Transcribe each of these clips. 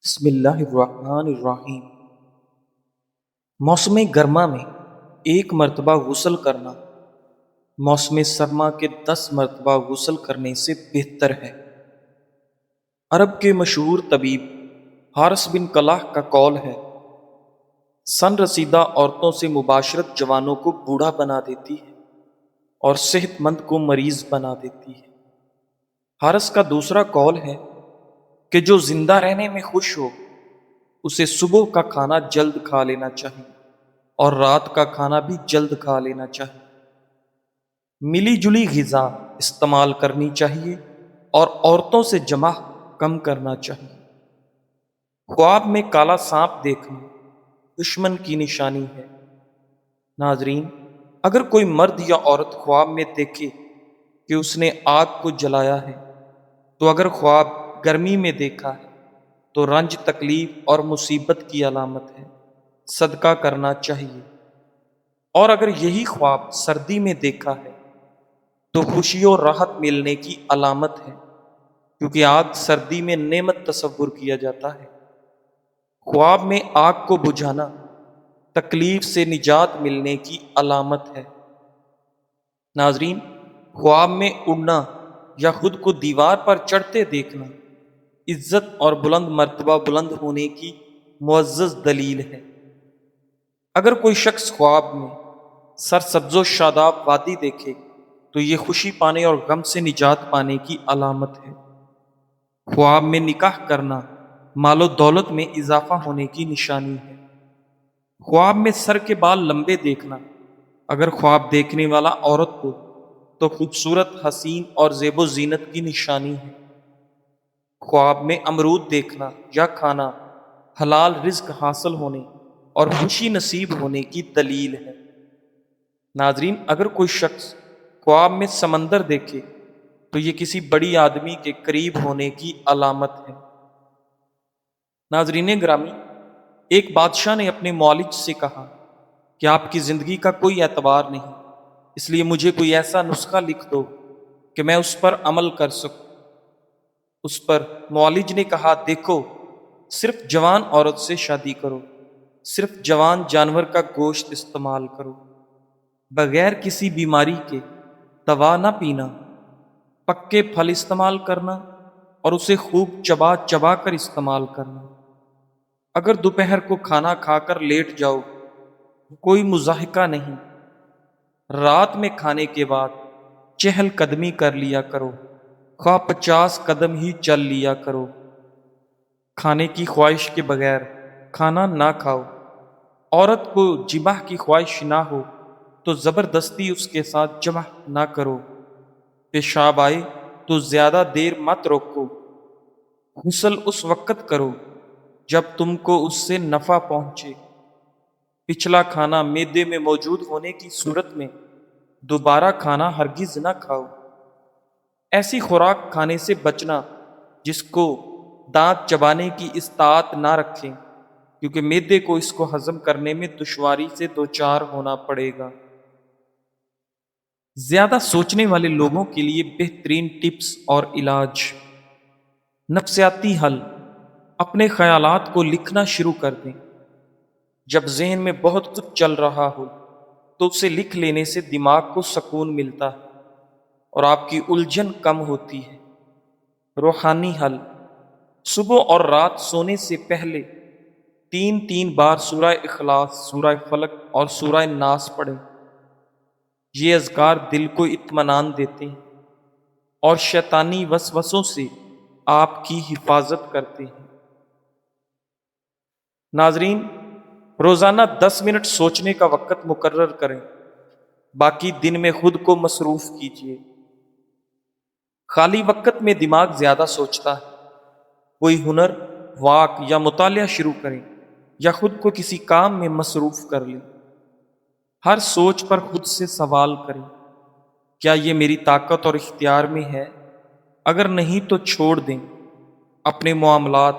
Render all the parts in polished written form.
بسم اللہ الرحمن الرحیم۔ موسم گرما میں 1 مرتبہ غسل کرنا موسم سرما کے 10 مرتبہ غسل کرنے سے بہتر ہے۔ عرب کے مشہور طبیب حارث بن کلاہ کا قول ہے، سن رسیدہ عورتوں سے مباشرت جوانوں کو بوڑھا بنا دیتی ہے اور صحت مند کو مریض بنا دیتی ہے۔ حارث کا دوسرا قول ہے کہ جو زندہ رہنے میں خوش ہو اسے صبح کا کھانا جلد کھا لینا چاہیے اور رات کا کھانا بھی جلد کھا لینا چاہیے۔ ملی جلی غذا استعمال کرنی چاہیے اور عورتوں سے جمع کم کرنا چاہیے۔ خواب میں کالا سانپ دیکھنا دشمن کی نشانی ہے۔ ناظرین، اگر کوئی مرد یا عورت خواب میں دیکھے کہ اس نے آگ کو جلایا ہے تو اگر خواب گرمی میں دیکھا ہے تو رنج، تکلیف اور مصیبت کی علامت ہے، صدقہ کرنا چاہیے۔ اور اگر یہی خواب سردی میں دیکھا ہے تو خوشی اور راحت ملنے کی علامت ہے، کیونکہ آگ سردی میں نعمت تصور کیا جاتا ہے۔ خواب میں آگ کو بجھانا تکلیف سے نجات ملنے کی علامت ہے۔ ناظرین، خواب میں اڑنا یا خود کو دیوار پر چڑھتے دیکھنا عزت اور بلند مرتبہ بلند ہونے کی معزز دلیل ہے۔ اگر کوئی شخص خواب میں سرسبز و شاداب وادی دیکھے تو یہ خوشی پانے اور غم سے نجات پانے کی علامت ہے۔ خواب میں نکاح کرنا مال و دولت میں اضافہ ہونے کی نشانی ہے۔ خواب میں سر کے بال لمبے دیکھنا اگر خواب دیکھنے والا عورت کو تو خوبصورت، حسین اور زیب و زینت کی نشانی ہے۔ خواب میں امرود دیکھنا یا کھانا حلال رزق حاصل ہونے اور خوشی نصیب ہونے کی دلیل ہے۔ ناظرین، اگر کوئی شخص خواب میں سمندر دیکھے تو یہ کسی بڑی آدمی کے قریب ہونے کی علامت ہے۔ ناظرین گرامی، ایک بادشاہ نے اپنے معالج سے کہا کہ آپ کی زندگی کا کوئی اعتبار نہیں، اس لیے مجھے کوئی ایسا نسخہ لکھ دو کہ میں اس پر عمل کر سکوں۔ اس پر معالج نے کہا، دیکھو، صرف جوان عورت سے شادی کرو، صرف جوان جانور کا گوشت استعمال کرو، بغیر کسی بیماری کے دوا نہ پینا، پکے پھل استعمال کرنا اور اسے خوب چبا چبا کر استعمال کرنا۔ اگر دوپہر کو کھانا کھا کر لیٹ جاؤ کوئی مضاحکہ نہیں، رات میں کھانے کے بعد چہل قدمی کر لیا کرو، خواہ 50 قدم ہی چل لیا کرو۔ کھانے کی خواہش کے بغیر کھانا نہ کھاؤ۔ عورت کو جماع کی خواہش نہ ہو تو زبردستی اس کے ساتھ جمع نہ کرو۔ پیشاب آئے تو زیادہ دیر مت روکو۔ غسل اس وقت کرو جب تم کو اس سے نفع پہنچے۔ پچھلا کھانا معدے میں موجود ہونے کی صورت میں دوبارہ کھانا ہرگز نہ کھاؤ۔ ایسی خوراک کھانے سے بچنا جس کو دانت چبانے کی استطاعت نہ رکھیں، کیونکہ معدے کو اس کو ہضم کرنے میں دشواری سے دوچار ہونا پڑے گا۔ زیادہ سوچنے والے لوگوں کے لیے بہترین ٹپس اور علاج۔ نفسیاتی حل: اپنے خیالات کو لکھنا شروع کر دیں۔ جب ذہن میں بہت کچھ چل رہا ہو تو اسے لکھ لینے سے دماغ کو سکون ملتا ہے اور آپ کی الجھن کم ہوتی ہے۔ روحانی حل: صبح اور رات سونے سے پہلے 3 بار سورہ اخلاص، سورہ فلق اور سورہ ناس پڑھیں۔ یہ اذکار دل کو اطمینان دیتے ہیں اور شیطانی وسوسوں سے آپ کی حفاظت کرتے ہیں۔ ناظرین، روزانہ 10 منٹ سوچنے کا وقت مقرر کریں، باقی دن میں خود کو مصروف کیجیے۔ خالی وقت میں دماغ زیادہ سوچتا ہے۔ کوئی ہنر، واک یا مطالعہ شروع کریں یا خود کو کسی کام میں مصروف کر لیں۔ ہر سوچ پر خود سے سوال کریں، کیا یہ میری طاقت اور اختیار میں ہے؟ اگر نہیں تو چھوڑ دیں۔ اپنے معاملات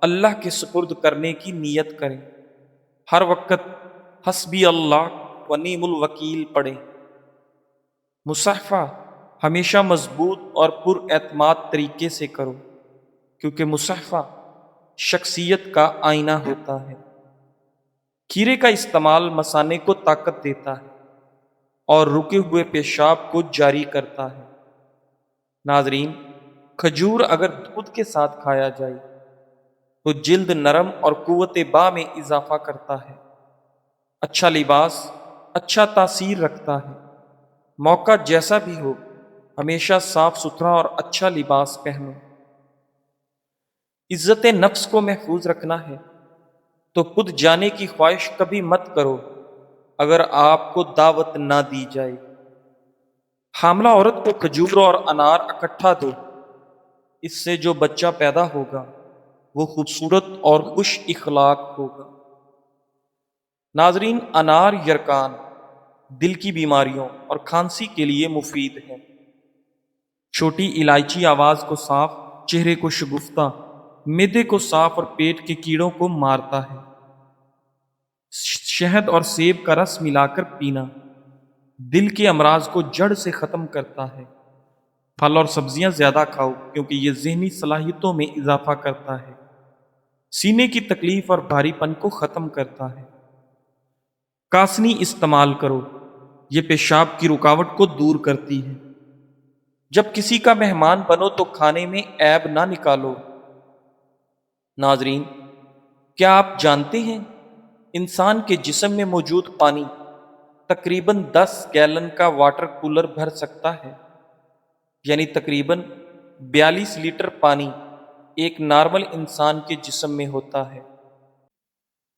اللہ کے سپرد کرنے کی نیت کریں۔ ہر وقت حسبی اللہ و نعم الوکیل پڑھیں۔ مصافحہ ہمیشہ مضبوط اور پر اعتماد طریقے سے کرو، کیونکہ مصافحہ شخصیت کا آئینہ ہوتا ہے۔ کھیرے کا استعمال مثانے کو طاقت دیتا ہے اور رکے ہوئے پیشاب کو جاری کرتا ہے۔ ناظرین، کھجور اگر دودھ کے ساتھ کھایا جائے تو جلد نرم اور قوت با میں اضافہ کرتا ہے۔ اچھا لباس اچھا تاثیر رکھتا ہے۔ موقع جیسا بھی ہو، ہمیشہ صاف ستھرا اور اچھا لباس پہنو۔ عزت نفس کو محفوظ رکھنا ہے تو خود جانے کی خواہش کبھی مت کرو اگر آپ کو دعوت نہ دی جائے۔ حاملہ عورت کو کھجور اور انار اکٹھا دو، اس سے جو بچہ پیدا ہوگا وہ خوبصورت اور خوش اخلاق ہوگا۔ ناظرین، انار یرکان دل کی بیماریوں اور کھانسی کے لیے مفید ہے۔ چھوٹی الائچی آواز کو صاف، چہرے کو شگفتہ، معدے کو صاف اور پیٹ کے کیڑوں کو مارتا ہے۔ شہد اور سیب کا رس ملا کر پینا دل کے امراض کو جڑ سے ختم کرتا ہے۔ پھل اور سبزیاں زیادہ کھاؤ کیونکہ یہ ذہنی صلاحیتوں میں اضافہ کرتا ہے، سینے کی تکلیف اور بھاری پن کو ختم کرتا ہے۔ کاسنی استعمال کرو، یہ پیشاب کی رکاوٹ کو دور کرتی ہے۔ جب کسی کا مہمان بنو تو کھانے میں عیب نہ نکالو۔ ناظرین، کیا آپ جانتے ہیں انسان کے جسم میں موجود پانی تقریباً 10 گیلن کا واٹر کولر بھر سکتا ہے؟ یعنی تقریباً 42 لیٹر پانی ایک نارمل انسان کے جسم میں ہوتا ہے۔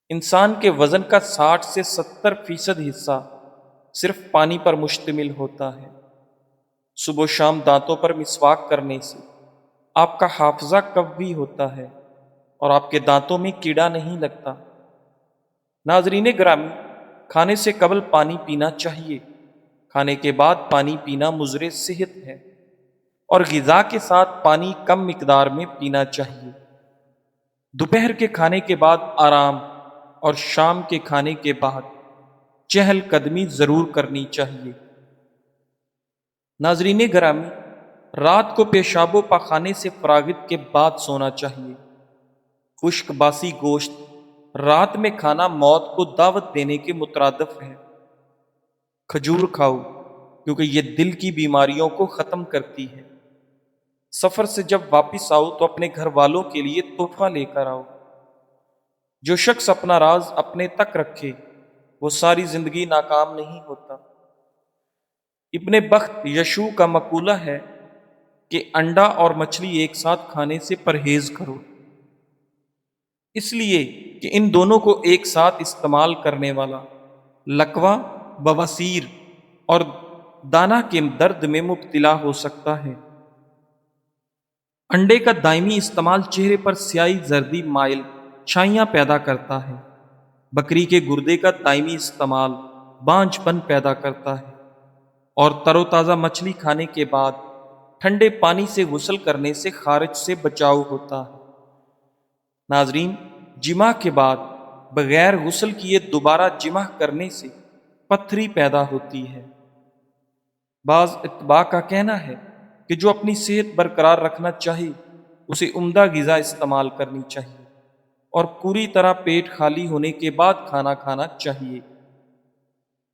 انسان کے وزن کا 60 سے 70% حصہ صرف پانی پر مشتمل ہوتا ہے۔ صبح و شام دانتوں پر مسواک کرنے سے آپ کا حافظہ قوی ہوتا ہے اور آپ کے دانتوں میں کیڑا نہیں لگتا۔ ناظرین گرامی، کھانے سے قبل پانی پینا چاہیے، کھانے کے بعد پانی پینا مضر صحت ہے، اور غذا کے ساتھ پانی کم مقدار میں پینا چاہیے۔ دوپہر کے کھانے کے بعد آرام اور شام کے کھانے کے بعد چہل قدمی ضرور کرنی چاہیے۔ ناظرین گرامی، رات کو پیشاب و پاخانے سے فراغت کے بعد سونا چاہیے۔ خشک باسی گوشت رات میں کھانا موت کو دعوت دینے کے مترادف ہے۔ کھجور کھاؤ کیونکہ یہ دل کی بیماریوں کو ختم کرتی ہے۔ سفر سے جب واپس آؤ تو اپنے گھر والوں کے لیے تحفہ لے کر آؤ۔ جو شخص اپنا راز اپنے تک رکھے وہ ساری زندگی ناکام نہیں ہوتا۔ ابن بخت یشوع کا مقولہ ہے کہ انڈا اور مچھلی ایک ساتھ کھانے سے پرہیز کرو، اس لیے کہ ان دونوں کو ایک ساتھ استعمال کرنے والا لقوہ بواسیر اور دانہ کے درد میں مبتلا ہو سکتا ہے۔ انڈے کا دائمی استعمال چہرے پر سیاہی زردی مائل چھائیاں پیدا کرتا ہے۔ بکری کے گردے کا دائمی استعمال بانجھ پن پیدا کرتا ہے، اور تر و تازہ مچھلی کھانے کے بعد ٹھنڈے پانی سے غسل کرنے سے خارج سے بچاؤ ہوتا ہے۔ ناظرین، جماع کے بعد بغیر غسل کیے دوبارہ جماع کرنے سے پتھری پیدا ہوتی ہے۔ بعض اتباع کا کہنا ہے کہ جو اپنی صحت برقرار رکھنا چاہے اسے عمدہ غذا استعمال کرنی چاہیے اور پوری طرح پیٹ خالی ہونے کے بعد کھانا کھانا چاہیے۔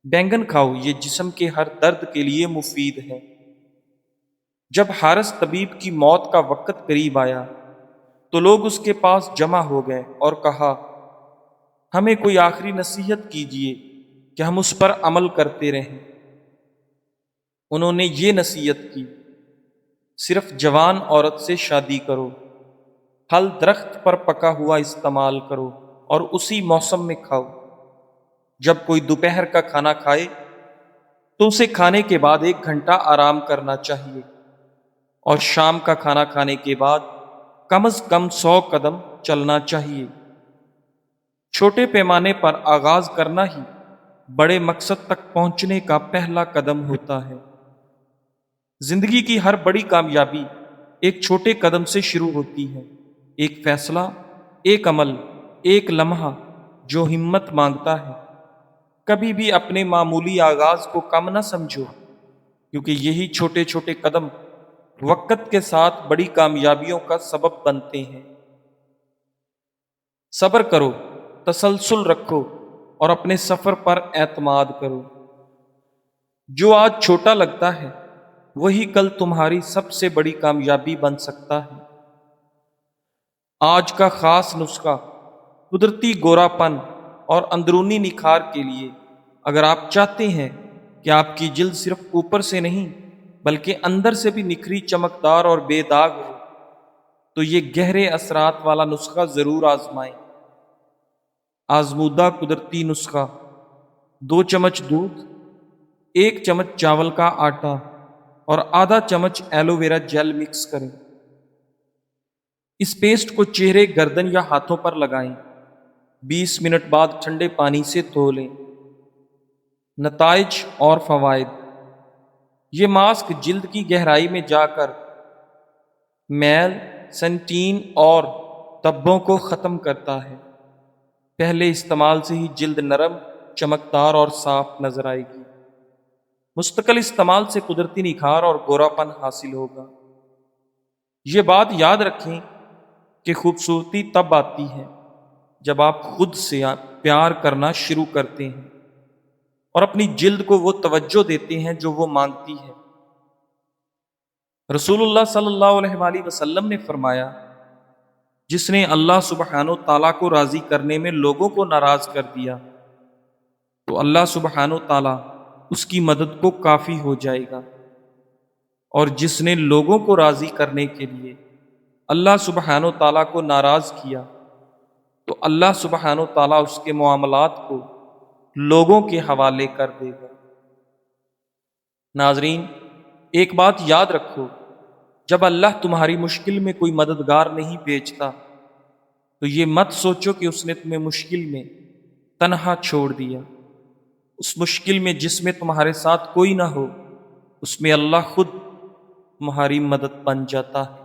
بینگن کھاؤ، یہ جسم کے ہر درد کے لیے مفید ہے۔ جب حارث طبیب کی موت کا وقت قریب آیا تو لوگ اس کے پاس جمع ہو گئے اور کہا، ہمیں کوئی آخری نصیحت کیجیے کہ ہم اس پر عمل کرتے رہیں۔ انہوں نے یہ نصیحت کی، صرف جوان عورت سے شادی کرو، پھل درخت پر پکا ہوا استعمال کرو اور اسی موسم میں کھاؤ۔ جب کوئی دوپہر کا کھانا کھائے تو اسے کھانے کے بعد 1 گھنٹہ آرام کرنا چاہیے، اور شام کا کھانا کھانے کے بعد کم از کم 100 قدم چلنا چاہیے۔ چھوٹے پیمانے پر آغاز کرنا ہی بڑے مقصد تک پہنچنے کا پہلا قدم ہوتا ہے۔ زندگی کی ہر بڑی کامیابی ایک چھوٹے قدم سے شروع ہوتی ہے۔ ایک فیصلہ، ایک عمل، ایک لمحہ جو ہمت مانگتا ہے۔ کبھی بھی اپنے معمولی آغاز کو کم نہ سمجھو، کیونکہ یہی چھوٹے چھوٹے قدم وقت کے ساتھ بڑی کامیابیوں کا سبب بنتے ہیں۔ صبر کرو، تسلسل رکھو اور اپنے سفر پر اعتماد کرو۔ جو آج چھوٹا لگتا ہے وہی کل تمہاری سب سے بڑی کامیابی بن سکتا ہے۔ آج کا خاص نسخہ قدرتی گورا پن اور اندرونی نکھار کے لیے، اگر آپ چاہتے ہیں کہ آپ کی جلد صرف اوپر سے نہیں بلکہ اندر سے بھی نکھری، چمکدار اور بے داغ ہو، تو یہ گہرے اثرات والا نسخہ ضرور آزمائیں۔ آزمودہ قدرتی نسخہ: 2 چمچ دودھ، 1 چمچ چاول کا آٹا اور آدھا چمچ ایلو ویرا جیل مکس کریں۔ اس پیسٹ کو چہرے، گردن یا ہاتھوں پر لگائیں۔ 20 منٹ بعد ٹھنڈے پانی سے دھو لیں۔ نتائج اور فوائد: یہ ماسک جلد کی گہرائی میں جا کر میل، سنٹین اور دبوں کو ختم کرتا ہے۔ پہلے استعمال سے ہی جلد نرم، چمکدار اور صاف نظر آئے گی۔ مستقل استعمال سے قدرتی نکھار اور گورا پن حاصل ہوگا۔ یہ بات یاد رکھیں کہ خوبصورتی تب آتی ہے جب آپ خود سے پیار کرنا شروع کرتے ہیں اور اپنی جلد کو وہ توجہ دیتے ہیں جو وہ مانگتی ہے۔ رسول اللہ صلی اللہ علیہ وآلہ وسلم نے فرمایا، جس نے اللہ سبحانہ تعالیٰ کو راضی کرنے میں لوگوں کو ناراض کر دیا تو اللہ سبحانہ تعالیٰ اس کی مدد کو کافی ہو جائے گا، اور جس نے لوگوں کو راضی کرنے کے لیے اللہ سبحانہ تعالیٰ کو ناراض کیا تو اللہ سبحانہ تعالیٰ اس کے معاملات کو لوگوں کے حوالے کر دے گا۔ ناظرین، ایک بات یاد رکھو، جب اللہ تمہاری مشکل میں کوئی مددگار نہیں بھیجتا تو یہ مت سوچو کہ اس نے تمہیں مشکل میں تنہا چھوڑ دیا۔ اس مشکل میں جس میں تمہارے ساتھ کوئی نہ ہو، اس میں اللہ خود تمہاری مدد بن جاتا ہے،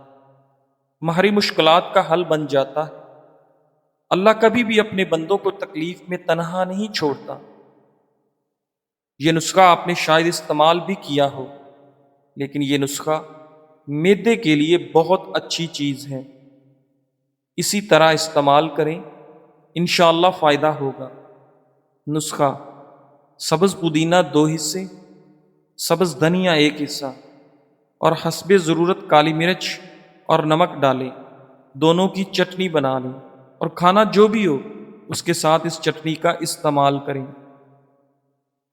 تمہاری مشکلات کا حل بن جاتا ہے۔ اللہ کبھی بھی اپنے بندوں کو تکلیف میں تنہا نہیں چھوڑتا۔ یہ نسخہ آپ نے شاید استعمال بھی کیا ہو، لیکن یہ نسخہ معدے کے لیے بہت اچھی چیز ہے۔ اسی طرح استعمال کریں، انشاءاللہ فائدہ ہوگا۔ نسخہ: سبز پودینہ 2 حصے، سبز دھنیا 1 حصہ اور حسب ضرورت کالی مرچ اور نمک ڈالیں۔ دونوں کی چٹنی بنا لیں اور کھانا جو بھی ہو اس کے ساتھ اس چٹنی کا استعمال کریں،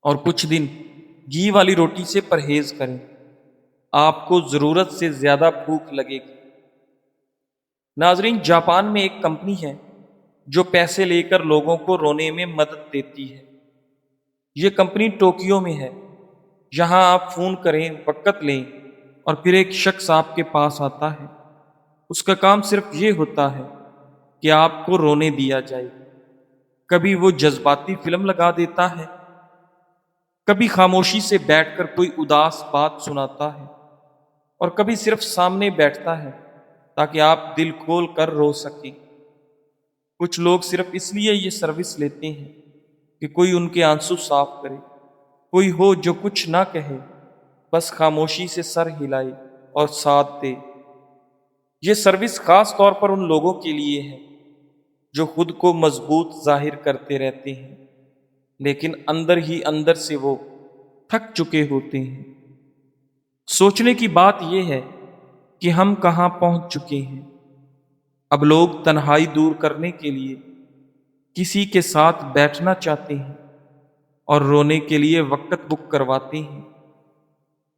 اور کچھ دن گھی والی روٹی سے پرہیز کریں۔ آپ کو ضرورت سے زیادہ بھوک لگے گی۔ ناظرین، جاپان میں ایک کمپنی ہے جو پیسے لے کر لوگوں کو رونے میں مدد دیتی ہے۔ یہ کمپنی ٹوکیو میں ہے۔ یہاں آپ فون کریں، وقت لیں اور پھر ایک شخص آپ کے پاس آتا ہے۔ اس کا کام صرف یہ ہوتا ہے کہ آپ کو رونے دیا جائے۔ کبھی وہ جذباتی فلم لگا دیتا ہے، کبھی خاموشی سے بیٹھ کر کوئی اداس بات سناتا ہے، اور کبھی صرف سامنے بیٹھتا ہے تاکہ آپ دل کھول کر رو سکیں۔ کچھ لوگ صرف اس لیے یہ سروس لیتے ہیں کہ کوئی ان کے آنسو صاف کرے، کوئی ہو جو کچھ نہ کہے، بس خاموشی سے سر ہلائے اور ساتھ دے۔ یہ سروس خاص طور پر ان لوگوں کے لیے ہے جو خود کو مضبوط ظاہر کرتے رہتے ہیں، لیکن اندر ہی اندر سے وہ تھک چکے ہوتے ہیں۔ سوچنے کی بات یہ ہے کہ ہم کہاں پہنچ چکے ہیں۔ اب لوگ تنہائی دور کرنے کے لیے کسی کے ساتھ بیٹھنا چاہتے ہیں اور رونے کے لیے وقت بک کرواتے ہیں۔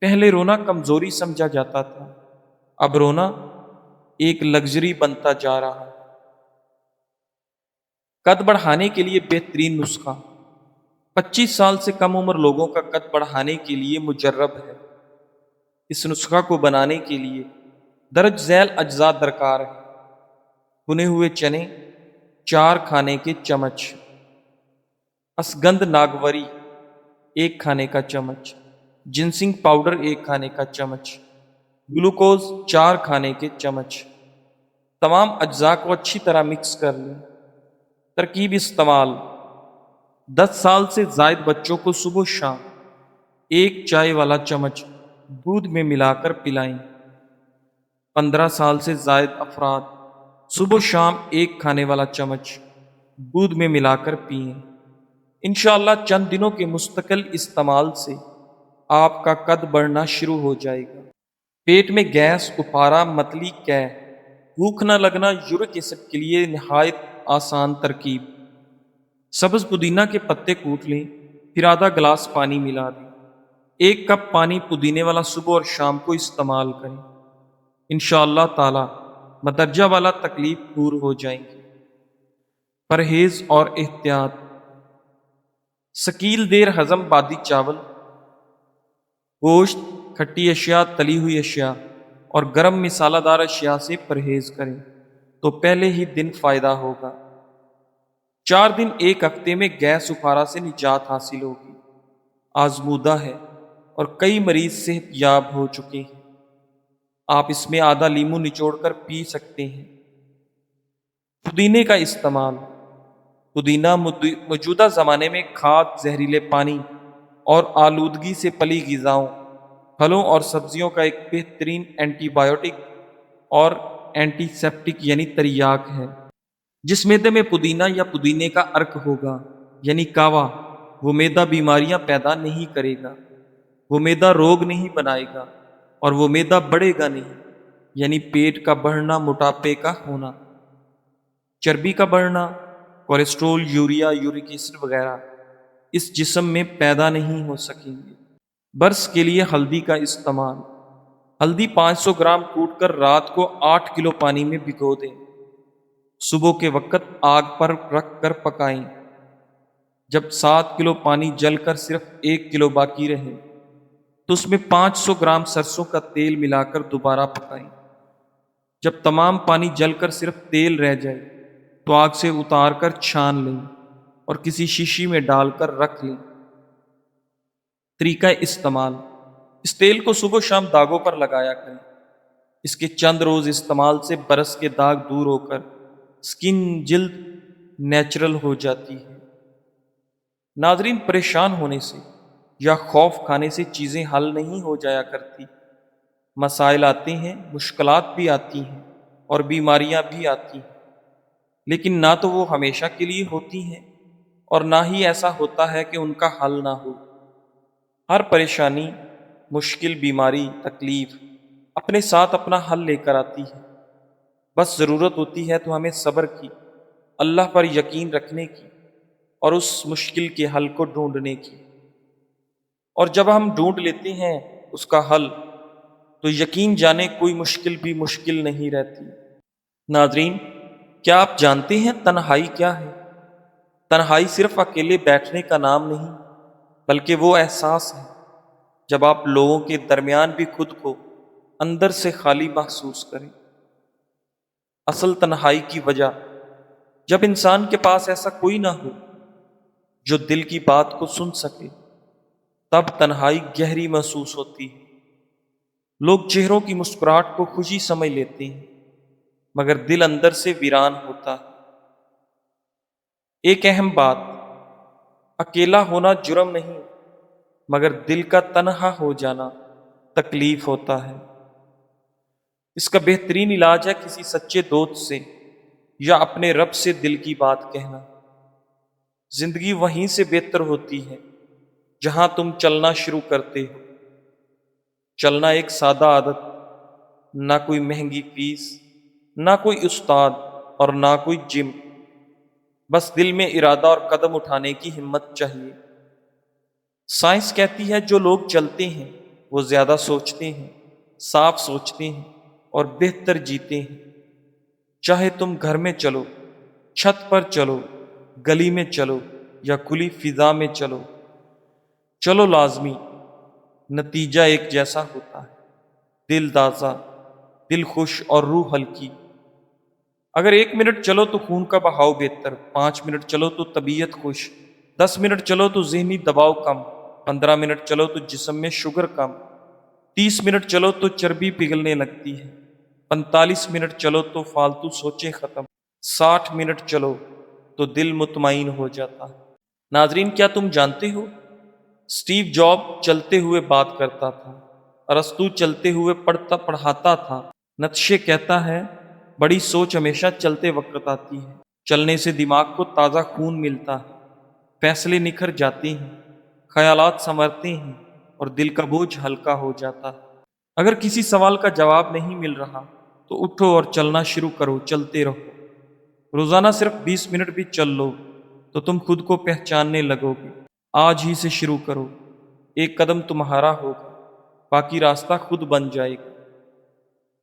پہلے رونا کمزوری سمجھا جاتا تھا، اب رونا ایک لگژری بنتا جا رہا ہے۔ قد بڑھانے کے لیے بہترین نسخہ: 25 سال سے کم عمر لوگوں کا قد بڑھانے کے لیے مجرب ہے۔ اس نسخہ کو بنانے کے لیے درج ذیل اجزاء درکار ہیں: بھنے ہوئے چنے 4 کھانے کے چمچ، اسگندھ ناگوری 1 کھانے کا چمچ، جنسنگ پاؤڈر 1 کھانے کا چمچ، گلوکوز 4 کھانے کے چمچ۔ تمام اجزاء کو اچھی طرح مکس کر لیں۔ ترکیب استعمال: 10 سال سے زائد بچوں کو صبح و شام 1 چائے والا چمچ دودھ میں ملا کر پلائیں۔ 15 سال سے زائد افراد صبح و شام 1 کھانے والا چمچ دودھ میں ملا کر پئیں۔ انشاءاللہ چند دنوں کے مستقل استعمال سے آپ کا قد بڑھنا شروع ہو جائے گا۔ پیٹ میں گیس، اپارا، متلی، قے، بھوک نہ لگنا یورک ایسڈ کے لیے نہایت آسان ترکیب۔ سبز پودینہ کے پتے کوٹ لیں، پھر آدھا گلاس پانی ملا دیں۔ 1 کپ پانی پودینے والا صبح اور شام کو استعمال کریں۔ انشاءاللہ تعالی مدرجہ والا تکلیف دور ہو جائیں گی۔ پرہیز اور احتیاط: ثقیل دیر ہضم بادی چاول، گوشت، کھٹی اشیاء، تلی ہوئی اشیاء اور گرم مسالہ دار اشیاء سے پرہیز کریں تو پہلے ہی دن فائدہ ہوگا۔ 4 دن 1 ہفتے میں گیس اپارا سے نجات حاصل ہوگی۔ آزمودہ ہے اور کئی مریض صحت یاب ہو چکے ہیں۔ آپ اس میں آدھا لیمو نچوڑ کر پی سکتے ہیں۔ پودینے کا استعمال: پودینہ موجودہ زمانے میں کھاد، زہریلے پانی اور آلودگی سے پلی غذاؤں، پھلوں اور سبزیوں کا ایک بہترین اینٹی بایوٹک اور اینٹی سیپٹک یعنی تریاک ہے۔ جس معدے میں پودینہ یا پودینے کا عرق ہوگا یعنی کاوا، وہ معدہ بیماریاں پیدا نہیں کرے گا، وہ معدہ روگ نہیں بنائے گا اور وہ معدہ بڑھے گا نہیں، یعنی پیٹ کا بڑھنا، موٹاپے کا ہونا، چربی کا بڑھنا، کولیسٹرول، یوریا، یورک ایسڈ وغیرہ اس جسم میں پیدا نہیں ہو سکیں گے۔ برس کے لیے ہلدی کا استعمال: ہلدی 500 گرام کوٹ کر رات کو 8 کلو پانی میں بھگو دیں۔ صبح کے وقت آگ پر رکھ کر پکائیں۔ جب 7 کلو پانی جل کر صرف 1 کلو باقی رہے تو اس میں 500 گرام سرسوں کا تیل ملا کر دوبارہ پکائیں۔ جب تمام پانی جل کر صرف تیل رہ جائے تو آگ سے اتار کر چھان لیں اور کسی شیشی میں ڈال کر رکھ لیں۔ طریقہ استعمال: اس تیل کو صبح و شام داغوں پر لگایا کریں۔ اس کے چند روز استعمال سے برس کے داغ دور ہو کر سکن، جلد نیچرل ہو جاتی ہے۔ ناظرین، پریشان ہونے سے یا خوف کھانے سے چیزیں حل نہیں ہو جایا کرتی۔ مسائل آتے ہیں، مشکلات بھی آتی ہیں اور بیماریاں بھی آتی ہیں، لیکن نہ تو وہ ہمیشہ کے لیے ہوتی ہیں اور نہ ہی ایسا ہوتا ہے کہ ان کا حل نہ ہو۔ ہر پریشانی، مشکل، بیماری، تکلیف اپنے ساتھ اپنا حل لے کر آتی ہے۔ بس ضرورت ہوتی ہے تو ہمیں صبر کی، اللہ پر یقین رکھنے کی اور اس مشکل کے حل کو ڈھونڈنے کی۔ اور جب ہم ڈھونڈ لیتے ہیں اس کا حل تو یقین جانے کوئی مشکل بھی مشکل نہیں رہتی۔ ناظرین، کیا آپ جانتے ہیں تنہائی کیا ہے؟ تنہائی صرف اکیلے بیٹھنے کا نام نہیں، بلکہ وہ احساس ہے جب آپ لوگوں کے درمیان بھی خود کو اندر سے خالی محسوس کریں۔ اصل تنہائی کی وجہ جب انسان کے پاس ایسا کوئی نہ ہو جو دل کی بات کو سن سکے، تب تنہائی گہری محسوس ہوتی ہے۔ لوگ چہروں کی مسکراہٹ کو خوشی سمجھ لیتے ہیں، مگر دل اندر سے ویران ہوتا ہے۔ ایک اہم بات، اکیلا ہونا جرم نہیں، مگر دل کا تنہا ہو جانا تکلیف ہوتا ہے۔ اس کا بہترین علاج ہے کسی سچے دوست سے یا اپنے رب سے دل کی بات کہنا۔ زندگی وہیں سے بہتر ہوتی ہے جہاں تم چلنا شروع کرتے ہو۔ چلنا ایک سادہ عادت، نہ کوئی مہنگی فیس، نہ کوئی استاد اور نہ کوئی جم، بس دل میں ارادہ اور قدم اٹھانے کی ہمت چاہیے۔ سائنس کہتی ہے جو لوگ چلتے ہیں وہ زیادہ سوچتے ہیں، صاف سوچتے ہیں اور بہتر جیتے ہیں۔ چاہے تم گھر میں چلو، چھت پر چلو، گلی میں چلو یا کھلی فضا میں چلو، چلو لازمی نتیجہ ایک جیسا ہوتا ہے، دل تازہ، دل خوش اور روح ہلکی۔ اگر 1 منٹ چلو تو خون کا بہاؤ بہتر، 5 منٹ چلو تو طبیعت خوش، 10 منٹ چلو تو ذہنی دباؤ کم، 15 منٹ چلو تو جسم میں شوگر کم، 30 منٹ چلو تو چربی پگھلنے لگتی ہے، 45 منٹ چلو تو فالتو سوچیں ختم، 60 منٹ چلو تو دل مطمئن ہو جاتا ہے۔ ناظرین، کیا تم جانتے ہو اسٹیو جاب چلتے ہوئے بات کرتا تھا، ارسطو چلتے ہوئے پڑھاتا تھا، نیتشے کہتا ہے بڑی سوچ ہمیشہ چلتے وقت آتی ہے۔ چلنے سے دماغ کو تازہ خون ملتا ہے، فیصلے نکھر جاتے ہیں، خیالات سنورتے ہیں اور دل کا بوجھ ہلکا ہو جاتا ہے۔ اگر کسی سوال کا جواب نہیں مل رہا تو اٹھو اور چلنا شروع کرو، چلتے رہو۔ روزانہ صرف 20 منٹ بھی چل لو تو تم خود کو پہچاننے لگو گے۔ آج ہی سے شروع کرو، ایک قدم تمہارا ہوگا، باقی راستہ خود بن جائے گا۔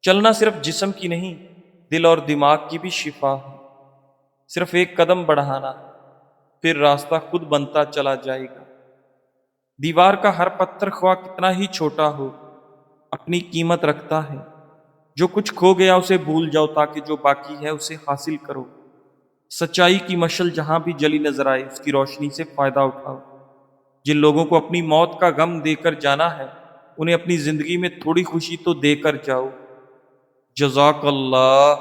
چلنا صرف جسم کی نہیں، دل اور دماغ کی بھی شفا ہے۔ صرف ایک قدم بڑھانا، پھر راستہ خود بنتا چلا جائے گا۔ دیوار کا ہر پتھر خواہ کتنا ہی چھوٹا ہو، اپنی قیمت رکھتا ہے۔ جو کچھ کھو گیا اسے بھول جاؤ تاکہ جو باقی ہے اسے حاصل کرو۔ سچائی کی مشل جہاں بھی جلی نظر آئے اس کی روشنی سے فائدہ اٹھاؤ۔ جن لوگوں کو اپنی موت کا غم دے کر جانا ہے انہیں اپنی زندگی میں تھوڑی خوشی تو دے کر جاؤ۔ جزاک اللہ۔